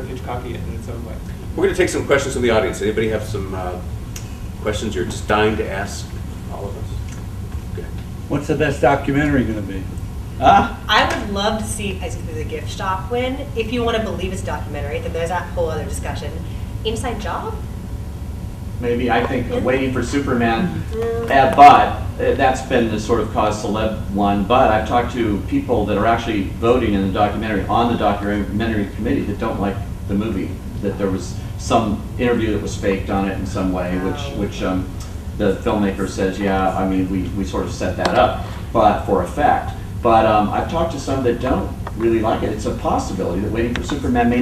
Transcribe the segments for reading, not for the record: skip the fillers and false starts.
Hitchcockian in its own way. We're going to take some questions from the audience. Anybody have some questions you're just dying to ask all of us? Okay. What's the best documentary going to be? I would love to see the gift shop win. If you want to believe it's a documentary, then there's that whole other discussion. Inside Job? Maybe, I think, Waiting for Superman, but that's been the sort of cause celeb one. But I've talked to people that are actually voting in the documentary, on the documentary committee, that don't like the movie, that there was some interview that was faked on it in some way, which the filmmaker says, yeah, I mean, we sort of set that up, but for effect. But I've talked to some that don't really like it. It's a possibility that Waiting for Superman may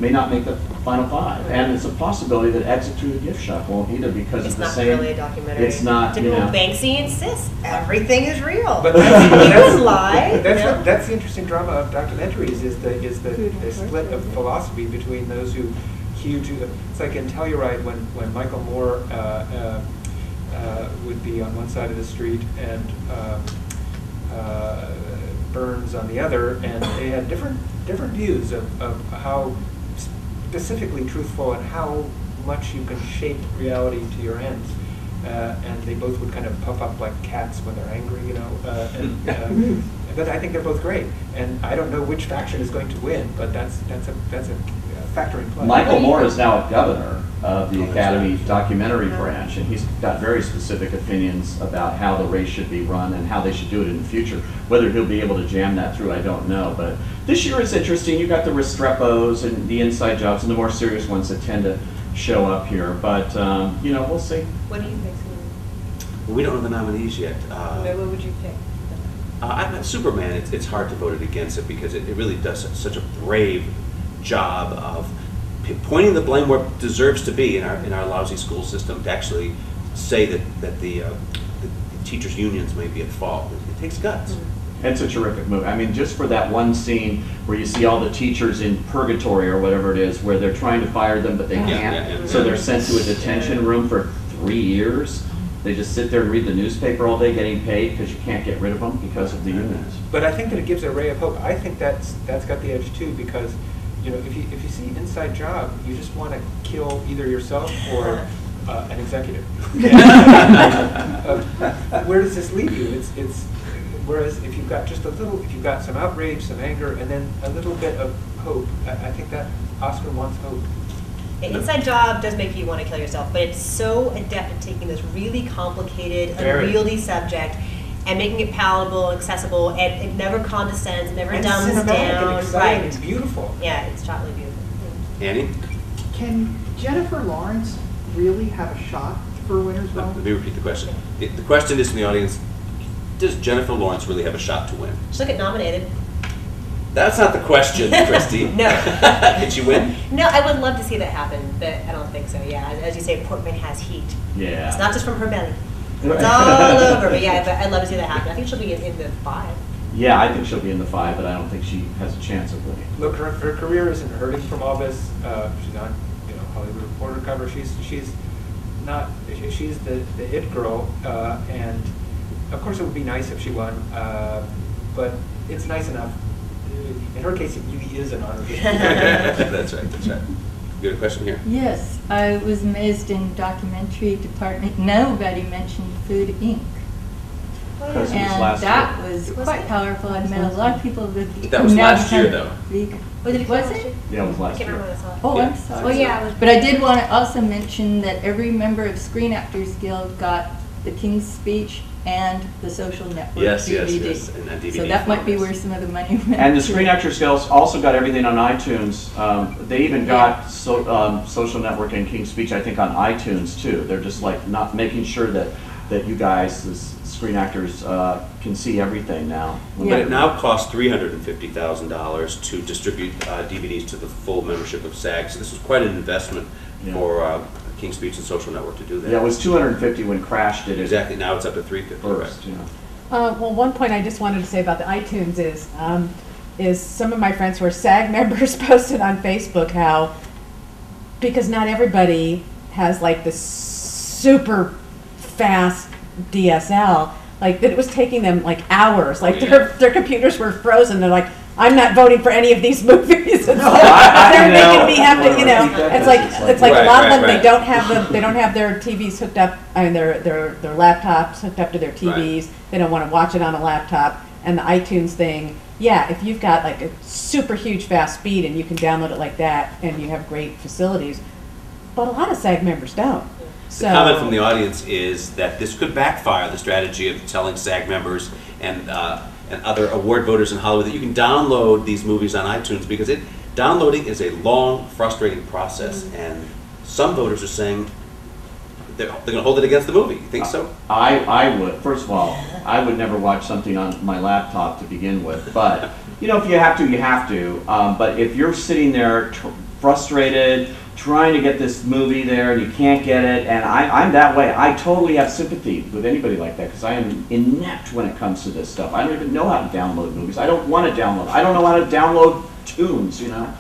not make the final 5, and it's a possibility that Exit Through the Gift Shop won't either, because it's of the not same. Really a documentary. It's not. Typical Banksy insists everything is real. But that's lie. That's the interesting drama of documentaries is the split of philosophy between those who hew to the. It's like in Telluride when Michael Moore would be on one side of the street and Burns on the other, and they had different views of how specifically truthful and how much you can shape reality to your ends. And they both would kind of puff up like cats when they're angry, you know. But I think they're both great, and I don't know which faction is going to win, but that's a factor in play. Michael Moore is now a governor of the Academy documentary branch, and he's got very specific opinions about how the race should be run and how they should do it in the future. Whether he'll be able to jam that through, I don't know. But this year is interesting. You got the Restrepos and the inside jobs and the more serious ones that tend to show up here. But you know, we'll see. What do you think? Well, we don't know the nominees yet. What would you pick? Superman, it's hard to vote against it because it really does such a brave job of pointing the blame where it deserves to be in our lousy school system, to actually say that the teachers' unions may be at fault. It takes guts. It's a terrific movie. I mean, just for that one scene where you see all the teachers in purgatory or whatever it is, where they're trying to fire them but they can't, so they're sent to a detention room for 3 years. They just sit there and read the newspaper all day getting paid because you can't get rid of them because of the unions. But I think that it gives a ray of hope. I think that's got the edge too, because you know, if you see Inside Job, you just want to kill either yourself or an executive. Where does this leave you? It's whereas if you've got just a little, if you've got some outrage, some anger, and then a little bit of hope, I think that Oscar wants hope. Inside Job does make you want to kill yourself, but it's so adept at taking this really complicated, unwieldy subject and making it palatable, accessible, and it never condescends, it never dumbs down. And right. It's beautiful. Yeah, it's totally beautiful. Annie? Can Jennifer Lawrence really have a shot for a winner's vote? Let me repeat the question. The question is from the audience, does Jennifer Lawrence really have a shot to win? She'll get nominated. That's not the question, Christy. No. Did she win? No, I would love to see that happen, but I don't think so, yeah. As you say, Portman has heat. Yeah. It's not just from her belly. It's all over, but yeah, but I'd love to see that happen. I think she'll be in the 5. Yeah, I think she'll be in the 5, but I don't think she has a chance of winning. Look, her career isn't hurting from all this. She's on, you know, Hollywood Reporter cover. She's not. She's the it girl, and of course it would be nice if she won, but it's nice enough. In her case, it really is an honor. That's right. That's right. You got a question here? Yes, I was amazed in documentary department. Nobody mentioned Food Inc. And that was quite powerful. I met a lot of people that. That was last year, though. Vegan. Was it? Yeah, it was last year. Oh, I'm sorry. Well, yeah. But I did want to also mention that every member of Screen Actors Guild got the King's Speech and the Social Network DVD. Yes, and DVD. So that might be where some of the money went. And the Screen Actors Guild also got everything on iTunes. They even got Social Network and King's Speech, I think, on iTunes too. They're just like not making sure that you guys, the screen actors, can see everything now. Yeah. But it now costs $350,000 to distribute DVDs to the full membership of SAG. So this was quite an investment for King's Speech and Social Network to do that. Yeah, it was $250 when Crash did it. Exactly. Now it's up to $350. First, yeah. Well, one point I just wanted to say about the iTunes is some of my friends who are SAG members posted on Facebook how, because not everybody has like this super fast DSL, like that it was taking them like hours, like their computers were frozen. They're like, I'm not voting for any of these movies. They're making me You know, it's like Right, a lot of right, them right. they don't have their TVs hooked up. I mean, their laptops hooked up to their TVs. They don't want to watch it on a laptop. And the iTunes thing, yeah, if you've got like a super huge fast speed and you can download it like that, and you have great facilities, but a lot of SAG members don't. So The comment from the audience is that this could backfire, the strategy of telling SAG members and other award voters in Hollywood that you can download these movies on iTunes, because downloading is a long, frustrating process, and some voters are saying they're going to hold it against the movie. You think so? I would. First of all, I would never watch something on my laptop to begin with. But you know, if you have to, you have to. But if you're sitting there frustrated, trying to get this movie there and you can't get it, and I'm that way. I totally have sympathy with anybody like that, because I am inept when it comes to this stuff. I don't even know how to download movies. I don't want to download. I don't know how to download tunes, you know.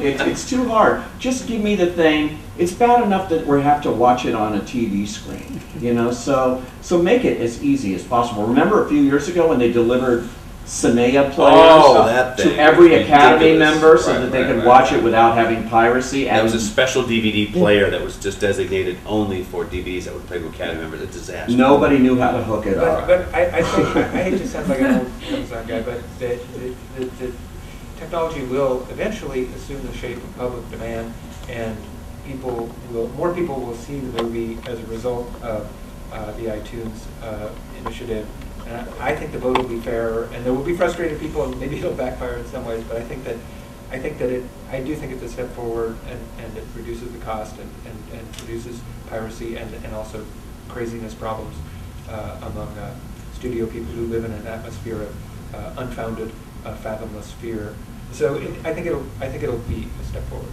It's too hard. Just give me the thing. It's bad enough that we have to watch it on a TV screen, you know. So make it as easy as possible. Remember a few years ago when they delivered Cinea players to every Academy member so that they could watch it without having piracy? That was a special DVD player that was just designated only for DVDs that would play with Academy members. A disaster. Nobody knew how to hook it up. But I hate to sound like an old Amazon guy, but the technology will eventually assume the shape of public demand, and more people will see the movie as a result of the iTunes initiative. And I think the vote will be fairer, and there will be frustrated people, and maybe it'll backfire in some ways. But I do think it's a step forward, and it reduces the cost and reduces piracy and also craziness problems among studio people who live in an atmosphere of unfounded, fathomless fear. So I think it'll be a step forward.